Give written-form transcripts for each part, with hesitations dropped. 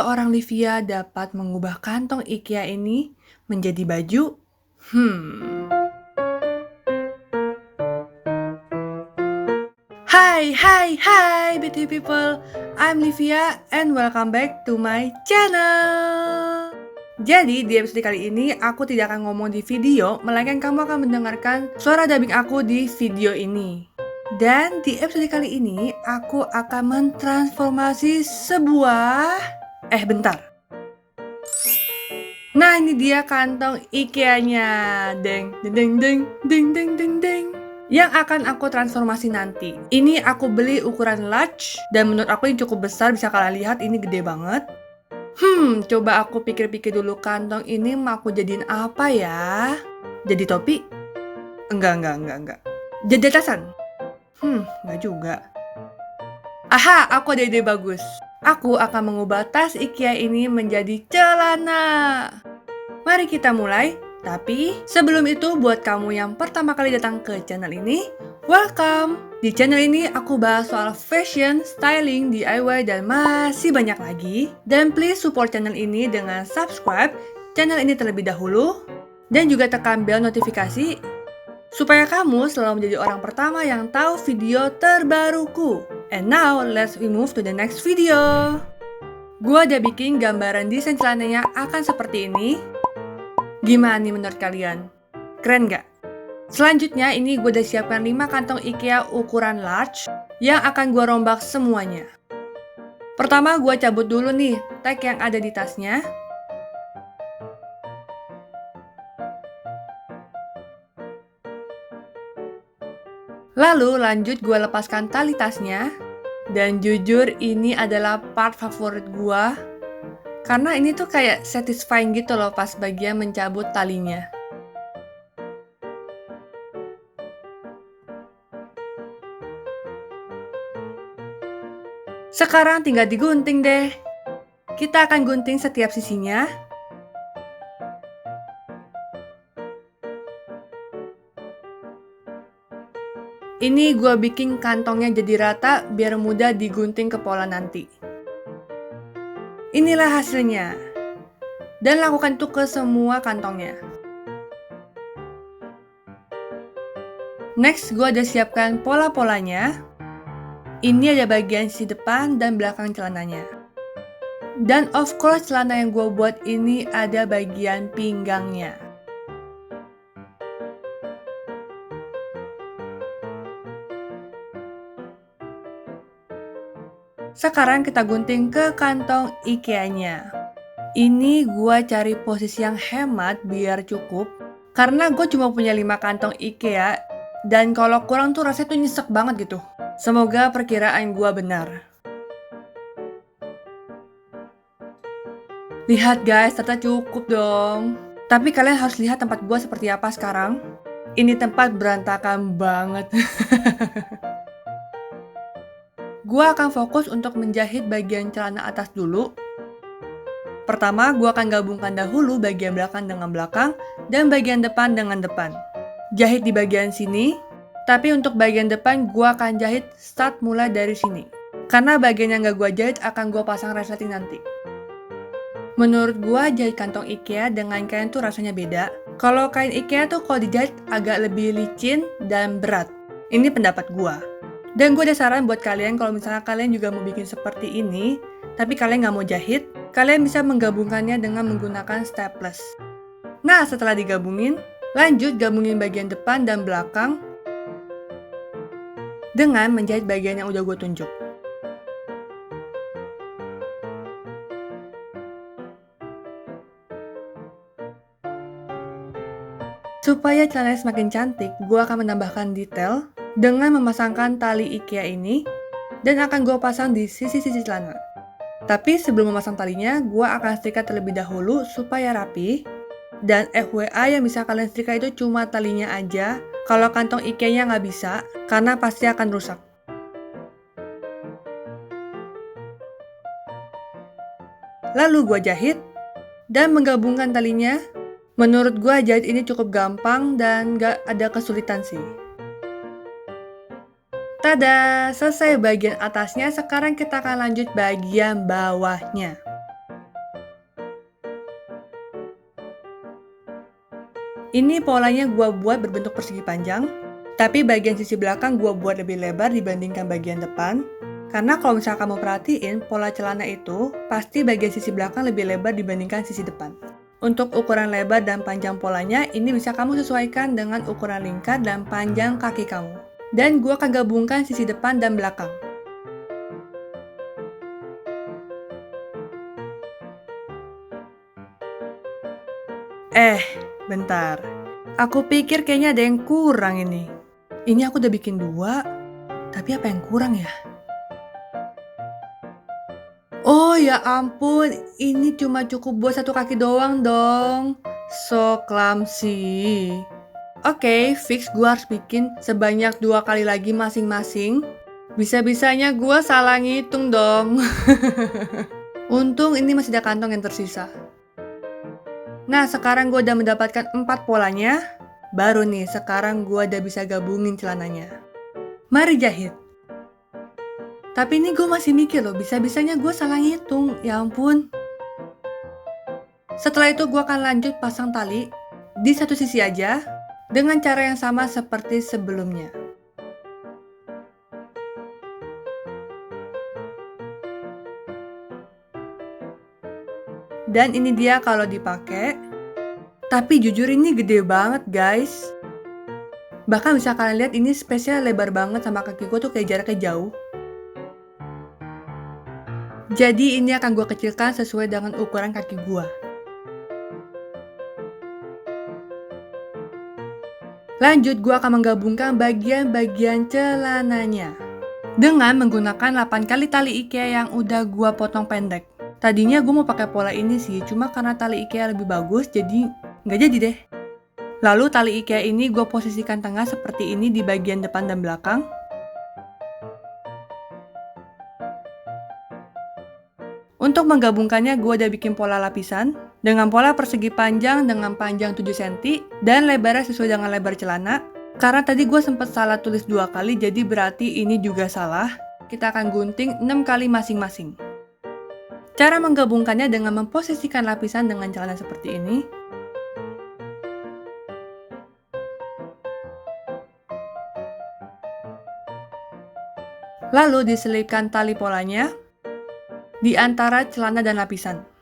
seorang Livia dapat mengubah kantong IKEA ini menjadi baju? Hai, beauty people. I'm Livia and welcome back to my channel. Jadi di episode kali ini aku tidak akan ngomong di video, melainkan kamu akan mendengarkan suara dubbing aku di video ini. Dan di episode kali ini aku akan mentransformasi sebuah... bentar. Nah, ini dia kantong IKEA-nya. Deng, deng, deng, deng, deng, deng, deng. Yang akan aku transformasi nanti. Ini aku beli ukuran large dan menurut aku ini cukup besar, bisa kalian lihat ini gede banget. Coba aku pikir-pikir dulu, kantong ini mau aku jadiin apa ya? Jadi topi? Enggak. Jadi atasan? Enggak juga. Aha, aku ada ide bagus. Aku akan mengubah tas IKEA ini menjadi celana. Mari kita mulai. Tapi sebelum itu, buat kamu yang pertama kali datang ke channel ini, welcome! Di channel ini aku bahas soal fashion, styling, DIY, dan masih banyak lagi. Dan please support channel ini dengan subscribe channel ini terlebih dahulu. Dan juga tekan bel notifikasi supaya kamu selalu menjadi orang pertama yang tahu video terbaruku. And now, let's move to the next video. Gua udah bikin gambaran desain celananya akan seperti ini. Gimana nih menurut kalian? Keren gak? Selanjutnya ini gue udah siapkan 5 kantong IKEA ukuran large yang akan gue rombak semuanya. Pertama gue cabut dulu nih tag yang ada di tasnya. Lalu lanjut gue lepaskan tali tasnya. Dan jujur ini adalah part favorit gue. Karena ini tuh kayak satisfying gitu loh pas bagian mencabut talinya. Sekarang tinggal digunting deh. Kita akan gunting setiap sisinya. Ini gue bikin kantongnya jadi rata biar mudah digunting ke pola nanti. Inilah hasilnya. Dan lakukan itu ke semua kantongnya. Next, gue udah siapkan pola-polanya. Ini ada bagian sisi depan dan belakang celananya. Dan of course, celana yang gue buat ini ada bagian pinggangnya. Sekarang kita gunting ke kantong IKEA-nya. Ini gue cari posisi yang hemat biar cukup. Karena gue cuma punya 5 kantong IKEA. Dan kalau kurang tuh rasanya tuh nyesek banget gitu. Semoga perkiraan gue benar. Lihat guys, ternyata cukup dong. Tapi kalian harus lihat tempat gue seperti apa sekarang. Ini tempat berantakan banget. Gue akan fokus untuk menjahit bagian celana atas dulu. Pertama, gue akan gabungkan dahulu bagian belakang dengan belakang dan bagian depan dengan depan. Jahit di bagian sini, tapi untuk bagian depan gue akan jahit start mulai dari sini. Karena bagian yang gak gue jahit akan gue pasang resleting nanti. Menurut gue jahit kantong IKEA dengan kain tuh rasanya beda. Kalau kain IKEA tuh kalau dijahit agak lebih licin dan berat. Ini pendapat gue. Dan gue ada saran buat kalian kalau misalnya kalian juga mau bikin seperti ini, tapi kalian nggak mau jahit, kalian bisa menggabungkannya dengan menggunakan staples. Nah, setelah digabungin, lanjut gabungin bagian depan dan belakang dengan menjahit bagian yang udah gue tunjuk. Supaya celananya semakin cantik, gue akan menambahkan detail dengan memasangkan tali IKEA ini dan akan gue pasang di sisi-sisi celana. Tapi sebelum memasang talinya, gue akan setrika terlebih dahulu supaya rapi. Dan FYI yang bisa kalian setrika itu cuma talinya aja. Kalau kantong IKEA-nya nggak bisa, karena pasti akan rusak. Lalu gue jahit dan menggabungkan talinya. Menurut gue jahit ini cukup gampang dan gak ada kesulitan sih. Tada, selesai bagian atasnya, sekarang kita akan lanjut bagian bawahnya. Ini polanya gua buat berbentuk persegi panjang, tapi bagian sisi belakang gua buat lebih lebar dibandingkan bagian depan. Karena kalau misalnya kamu perhatiin, pola celana itu pasti bagian sisi belakang lebih lebar dibandingkan sisi depan. Untuk ukuran lebar dan panjang polanya, ini bisa kamu sesuaikan dengan ukuran lingkar dan panjang kaki kamu. Dan gua akan gabungkan sisi depan dan belakang. Bentar. Aku pikir kayaknya ada yang kurang ini. Ini aku udah bikin 2, tapi apa yang kurang ya? Oh ya ampun, ini cuma cukup buat satu kaki doang dong. So clumsy. Oke, fix gua harus bikin sebanyak 2 kali lagi masing-masing. Bisa-bisanya gua salah ngitung dong. Untung ini masih ada kantong yang tersisa. Nah, sekarang gue udah mendapatkan 4 polanya. Baru nih, sekarang gue udah bisa gabungin celananya. Mari jahit. Tapi ini gue masih mikir loh, bisa-bisanya gue salah ngitung. Ya ampun. Setelah itu gue akan lanjut pasang tali di satu sisi aja dengan cara yang sama seperti sebelumnya. Dan ini dia kalau dipakai. Tapi jujur ini gede banget guys. Bahkan bisa kalian lihat ini spesial lebar banget sama kaki gue tuh kayak jaraknya jauh. Jadi ini akan gue kecilkan sesuai dengan ukuran kaki gue. Lanjut gue akan menggabungkan bagian-bagian celananya dengan menggunakan 8 kali tali IKEA yang udah gue potong pendek. Tadinya gue mau pakai pola ini sih, cuma karena tali IKEA lebih bagus, jadi nggak jadi deh. Lalu tali IKEA ini gue posisikan tengah seperti ini di bagian depan dan belakang. Untuk menggabungkannya gue udah bikin pola lapisan dengan pola persegi panjang dengan panjang 7 cm dan lebarnya sesuai dengan lebar celana. Karena tadi gue sempat salah tulis 2 kali, jadi berarti ini juga salah. Kita akan gunting 6 kali masing-masing. Cara menggabungkannya dengan memposisikan lapisan dengan celana seperti ini. Lalu diselipkan tali polanya di antara celana dan lapisan.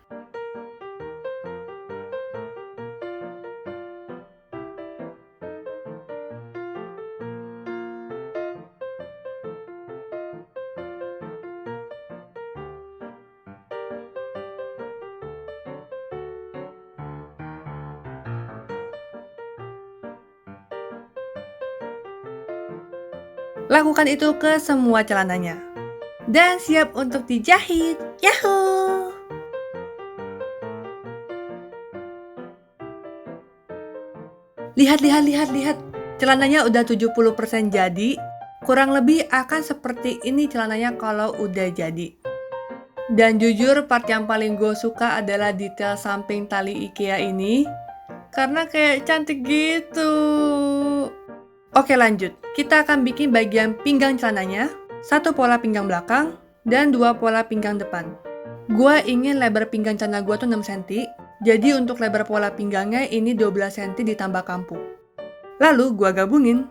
Lakukan itu ke semua celananya. Dan siap untuk dijahit. Yahoo! Lihat. Celananya udah 70% jadi. Kurang lebih akan seperti ini celananya kalau udah jadi. Dan jujur part yang paling gue suka adalah detail samping tali IKEA ini. Karena kayak cantik gitu. Oke lanjut, kita akan bikin bagian pinggang celananya, 1 pola pinggang belakang, dan 2 pola pinggang depan. Gua ingin lebar pinggang celana gua tuh 6 cm, jadi untuk lebar pola pinggangnya ini 12 cm ditambah kampu. Lalu gua gabungin.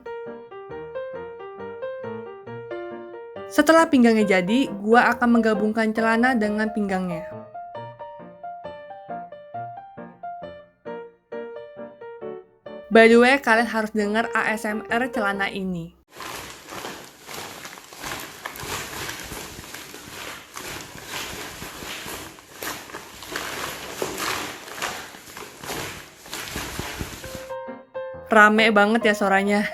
Setelah pinggangnya jadi, gua akan menggabungkan celana dengan pinggangnya. By the way, kalian harus dengar ASMR celana ini. Rame banget ya suaranya.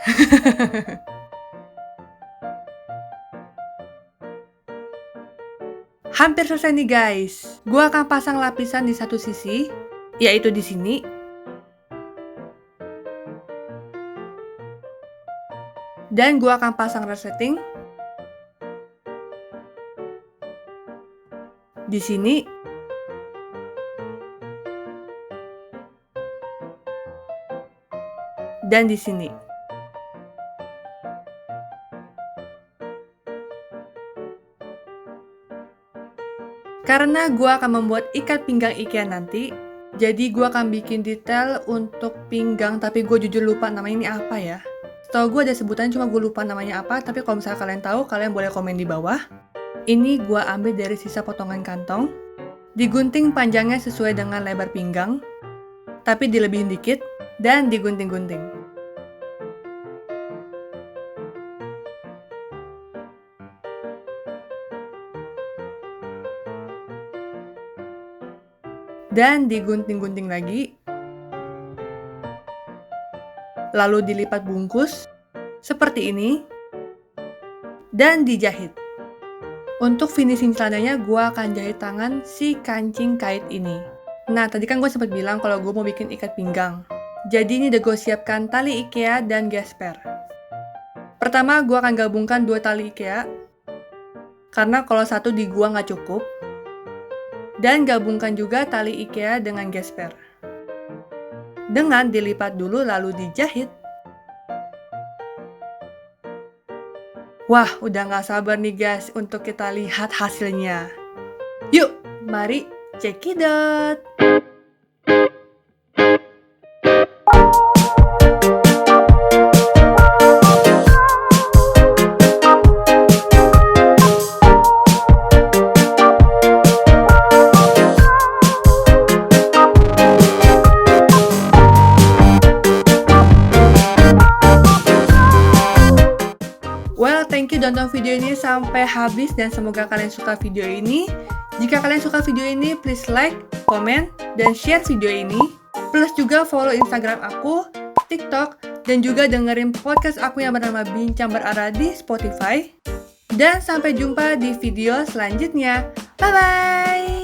Hampir selesai nih guys. Gua akan pasang lapisan di satu sisi, yaitu di sini. Dan gue akan pasang resleting di sini. Dan di sini. Karena gue akan membuat ikat pinggang IKEA nanti, Jadi gue akan bikin detail untuk pinggang, tapi gue jujur lupa namanya ini apa ya. Setahu gue ada sebutannya, cuma gue lupa namanya apa, tapi kalau misalnya kalian tahu, kalian boleh komen di bawah. Ini gue ambil dari sisa potongan kantong. Digunting panjangnya sesuai dengan lebar pinggang, tapi dilebihin dikit, dan digunting-gunting. Dan digunting-gunting lagi. Lalu dilipat bungkus, seperti ini, dan dijahit. Untuk finishing celananya, gue akan jahit tangan si kancing kait ini. Nah, tadi kan gue sempat bilang kalau gue mau bikin ikat pinggang. Jadi ini udah gue siapkan tali IKEA dan gesper. Pertama, gue akan gabungkan 2 tali IKEA, karena kalau satu di gue nggak cukup. Dan gabungkan juga tali IKEA dengan gesper. Dengan dilipat dulu lalu dijahit. Wah, udah nggak sabar nih guys untuk kita lihat hasilnya. Yuk, mari check it out! Thank you udah nonton video ini sampai habis dan semoga kalian suka video ini. Jika kalian suka video ini, please like, comment, dan share video ini. Plus juga follow Instagram aku, TikTok, dan juga dengerin podcast aku yang bernama Bincang Berarah di Spotify. Dan sampai jumpa di video selanjutnya. Bye-bye!